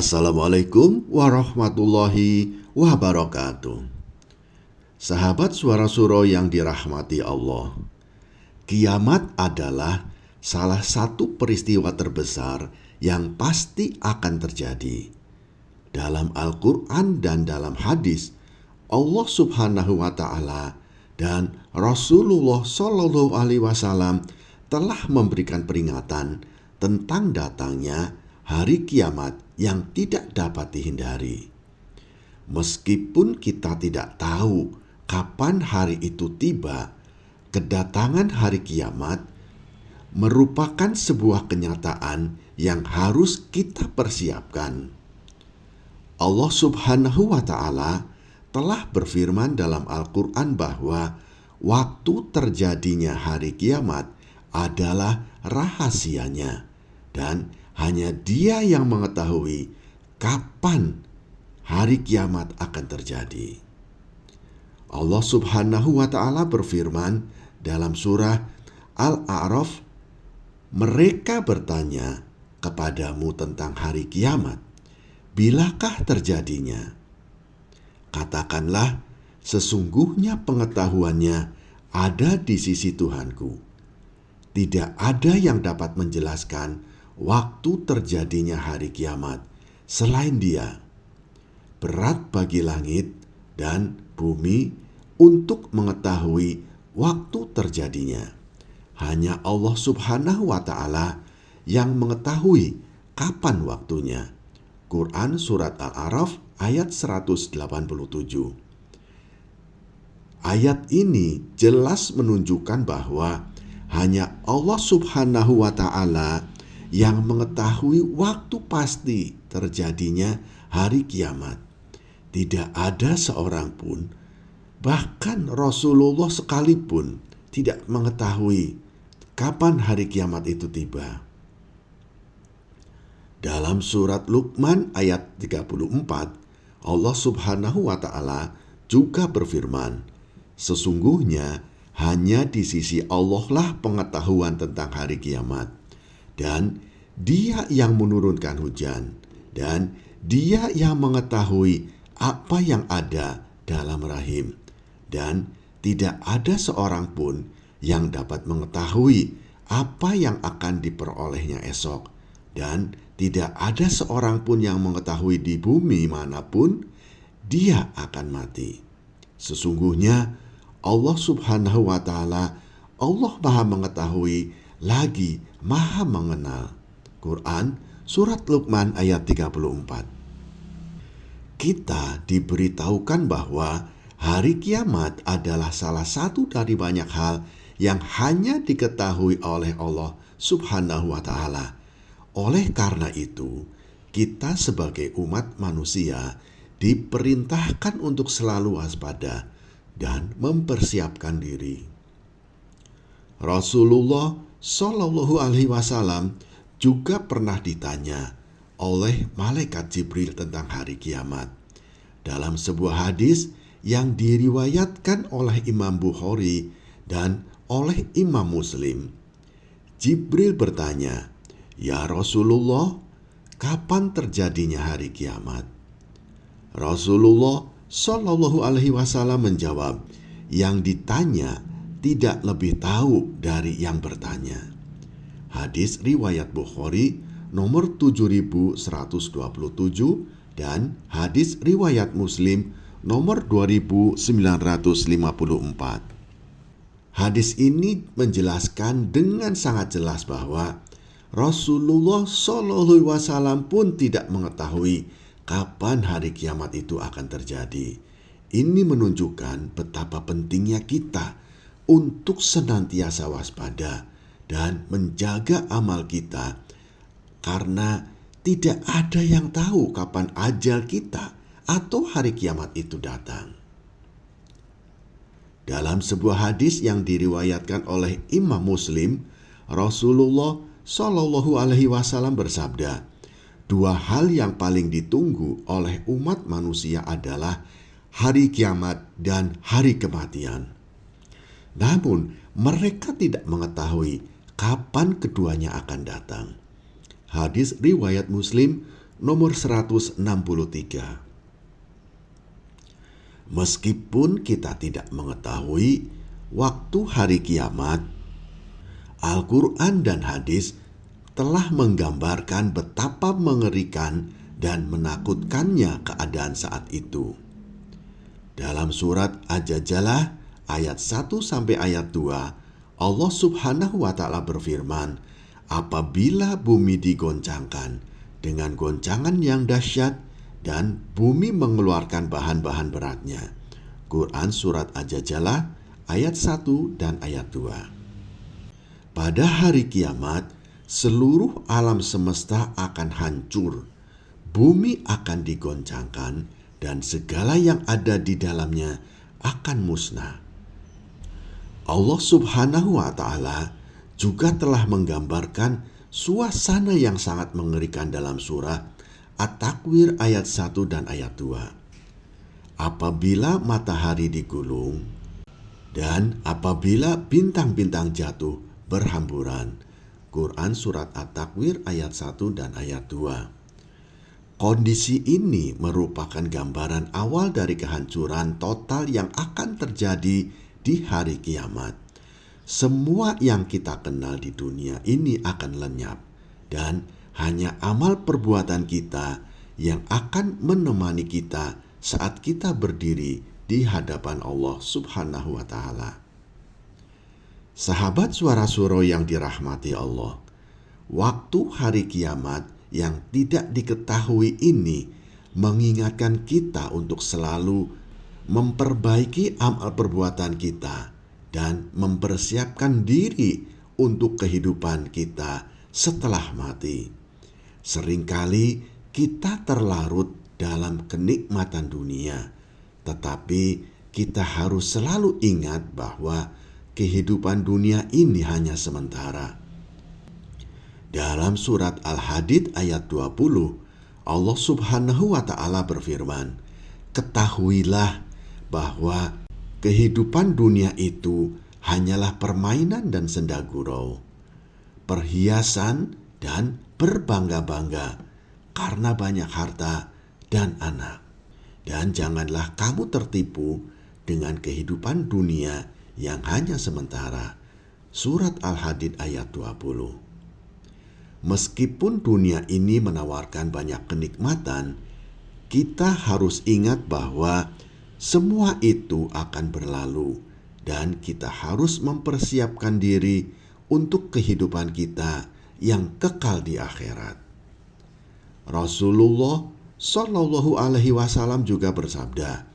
Assalamualaikum warahmatullahi wabarakatuh. Sahabat Suara Suro yang dirahmati Allah, kiamat adalah salah satu peristiwa terbesar yang pasti akan terjadi. Dalam Al-Quran dan dalam hadis, Allah Subhanahu wa Ta'ala dan Rasulullah Shallallahu Alaihi Wasallam telah memberikan peringatan tentang datangnya hari kiamat yang tidak dapat dihindari. Meskipun kita tidak tahu kapan hari itu tiba, kedatangan hari kiamat merupakan sebuah kenyataan yang harus kita persiapkan. Allah Subhanahu wa Ta'ala telah berfirman dalam Al-Quran bahwa waktu terjadinya hari kiamat adalah rahasianya, dan hanya Dia yang mengetahui kapan hari kiamat akan terjadi. Allah Subhanahu wa Ta'ala berfirman dalam surah Al-A'raf, "Mereka bertanya kepadamu tentang hari kiamat, bilakah terjadinya? Katakanlah, sesungguhnya pengetahuannya ada di sisi Tuhanku. Tidak ada yang dapat menjelaskan waktu terjadinya hari kiamat selain Dia. Berat bagi langit dan bumi untuk mengetahui waktu terjadinya. Hanya Allah Subhanahu wa Ta'ala yang mengetahui kapan waktunya." Quran Surat Al-A'raf ayat 187. Ayat ini jelas menunjukkan bahwa hanya Allah Subhanahu wa Ta'ala yang mengetahui waktu pasti terjadinya hari kiamat. Tidak ada seorang pun, bahkan Rasulullah sekalipun, tidak mengetahui kapan hari kiamat itu tiba. Dalam surat Luqman ayat 34, Allah Subhanahu wa Ta'ala juga berfirman, "Sesungguhnya hanya di sisi Allah lah pengetahuan tentang hari kiamat. Dan Dia yang menurunkan hujan, dan Dia yang mengetahui apa yang ada dalam rahim, dan tidak ada seorang pun yang dapat mengetahui apa yang akan diperolehnya esok, dan tidak ada seorang pun yang mengetahui di bumi manapun dia akan mati. Sesungguhnya Allah Subhanahu wa Ta'ala, Allah Maha Mengetahui lagi Maha Mengenal." Quran Surat Luqman ayat 34. Kita diberitahukan bahwa hari kiamat adalah salah satu dari banyak hal yang hanya diketahui oleh Allah Subhanahu wa Ta'ala. Oleh karena itu, kita sebagai umat manusia diperintahkan untuk selalu waspada dan mempersiapkan diri. Rasulullah Shallallahu Alaihi Wasallam juga pernah ditanya oleh malaikat Jibril tentang hari kiamat. Dalam sebuah hadis yang diriwayatkan oleh Imam Bukhari dan oleh Imam Muslim, Jibril bertanya, "Ya Rasulullah, kapan terjadinya hari kiamat?" Rasulullah Shallallahu Alaihi Wasallam menjawab, "Yang ditanya tidak lebih tahu dari yang bertanya." Hadis riwayat Bukhari nomor 7127 dan hadis riwayat Muslim nomor 2954. Hadis ini menjelaskan dengan sangat jelas bahwa Rasulullah Shallallahu Alaihi Wasallam pun tidak mengetahui kapan hari kiamat itu akan terjadi. Ini menunjukkan betapa pentingnya kita untuk senantiasa waspada dan menjaga amal kita, karena tidak ada yang tahu kapan ajal kita atau hari kiamat itu datang. Dalam sebuah hadis yang diriwayatkan oleh Imam Muslim, Rasulullah Shallallahu Alaihi Wasallam bersabda, "Dua hal yang paling ditunggu oleh umat manusia adalah hari kiamat dan hari kematian. Namun mereka tidak mengetahui kapan keduanya akan datang." Hadis riwayat Muslim nomor 163. Meskipun kita tidak mengetahui waktu hari kiamat, Al-Quran dan hadis telah menggambarkan betapa mengerikan dan menakutkannya keadaan saat itu. Dalam surat Al-Jadalah ayat 1 sampai ayat 2, Allah Subhanahu wa ta'ala berfirman, apabila bumi digoncangkan dengan goncangan yang dahsyat dan bumi mengeluarkan bahan-bahan beratnya. Quran surat Al-Jadalah ayat 1 dan ayat 2. Pada hari kiamat, seluruh alam semesta akan hancur, bumi akan digoncangkan, dan segala yang ada di dalamnya akan musnah. Allah Subhanahu wa ta'ala juga telah menggambarkan suasana yang sangat mengerikan dalam surah At-Takwir ayat 1 dan ayat 2. Apabila matahari digulung dan apabila bintang-bintang jatuh berhamburan. Quran surat At-Takwir ayat 1 dan ayat 2. Kondisi ini merupakan gambaran awal dari kehancuran total yang akan terjadi di hari kiamat. Semua yang kita kenal di dunia ini akan lenyap, dan hanya amal perbuatan kita yang akan menemani kita saat kita berdiri di hadapan Allah Subhanahu wa ta'ala. Sahabat Suara Suro yang dirahmati Allah, waktu hari kiamat yang tidak diketahui ini mengingatkan kita untuk selalu memperbaiki amal perbuatan kita dan mempersiapkan diri untuk kehidupan kita setelah mati. Seringkali kita terlarut dalam kenikmatan dunia, tetapi kita harus selalu ingat bahwa kehidupan dunia ini hanya sementara. Dalam surat Al-Hadid ayat 20, Allah Subhanahu wa ta'ala berfirman, ketahuilah bahwa kehidupan dunia itu hanyalah permainan dan senda gurau, perhiasan dan berbangga-bangga karena banyak harta dan anak. Dan janganlah kamu tertipu dengan kehidupan dunia yang hanya sementara. Surat Al-Hadid ayat 20. Meskipun dunia ini menawarkan banyak kenikmatan, kita harus ingat bahwa semua itu akan berlalu dan kita harus mempersiapkan diri untuk kehidupan kita yang kekal di akhirat. Rasulullah Shallallahu alaihi wasallam juga bersabda,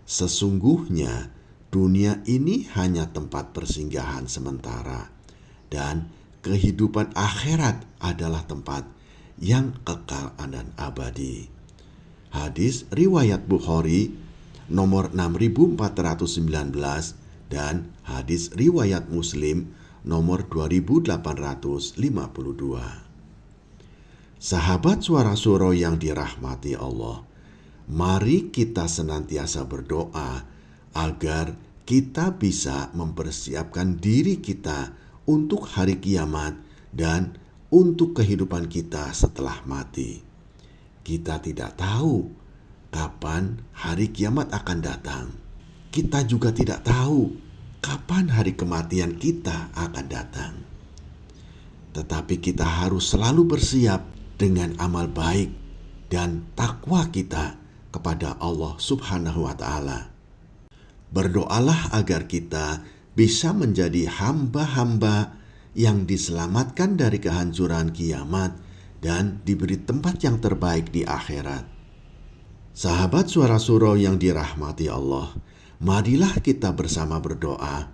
sesungguhnya dunia ini hanya tempat persinggahan sementara, dan kehidupan akhirat adalah tempat yang kekal dan abadi. Hadis riwayat Bukhari nomor 6419 dan hadis riwayat Muslim nomor 2852. Sahabat Suara Suro yang dirahmati Allah, mari kita senantiasa berdoa agar kita bisa mempersiapkan diri kita untuk hari kiamat dan untuk kehidupan kita setelah mati. Kita tidak tahu kapan hari kiamat akan datang. Kita juga tidak tahu kapan hari kematian kita akan datang. Tetapi kita harus selalu bersiap dengan amal baik dan takwa kita kepada Allah Subhanahu wa ta'ala. Berdoalah agar kita bisa menjadi hamba-hamba yang diselamatkan dari kehancuran kiamat dan diberi tempat yang terbaik di akhirat. Sahabat Suara Suro yang dirahmati Allah, marilah kita bersama berdoa.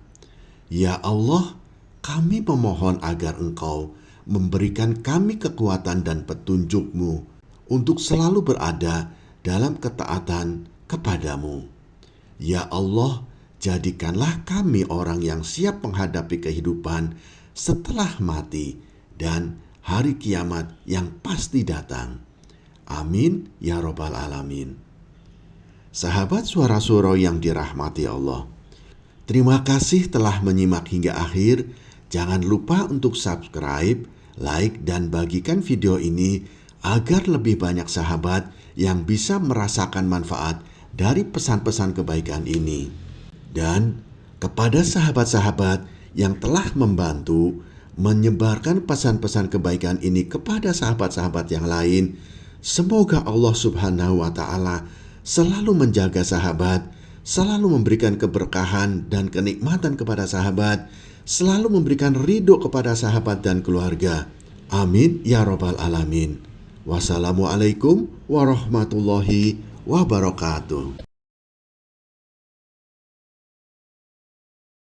Ya Allah, kami memohon agar Engkau memberikan kami kekuatan dan petunjuk-Mu untuk selalu berada dalam ketaatan kepadamu. Ya Allah, jadikanlah kami orang yang siap menghadapi kehidupan setelah mati dan hari kiamat yang pasti datang. Amin ya Rabbal Alamin. Sahabat Suara Suro yang dirahmati Allah, terima kasih telah menyimak hingga akhir. Jangan lupa untuk subscribe, like, dan bagikan video ini agar lebih banyak sahabat yang bisa merasakan manfaat dari pesan-pesan kebaikan ini. Dan kepada sahabat-sahabat yang telah membantu menyebarkan pesan-pesan kebaikan ini kepada sahabat-sahabat yang lain, semoga Allah Subhanahu wa Ta'ala selalu menjaga sahabat, selalu memberikan keberkahan dan kenikmatan kepada sahabat, selalu memberikan ridho kepada sahabat dan keluarga. Amin ya Rabbal Alamin. Wassalamualaikum warahmatullahi wabarakatuh.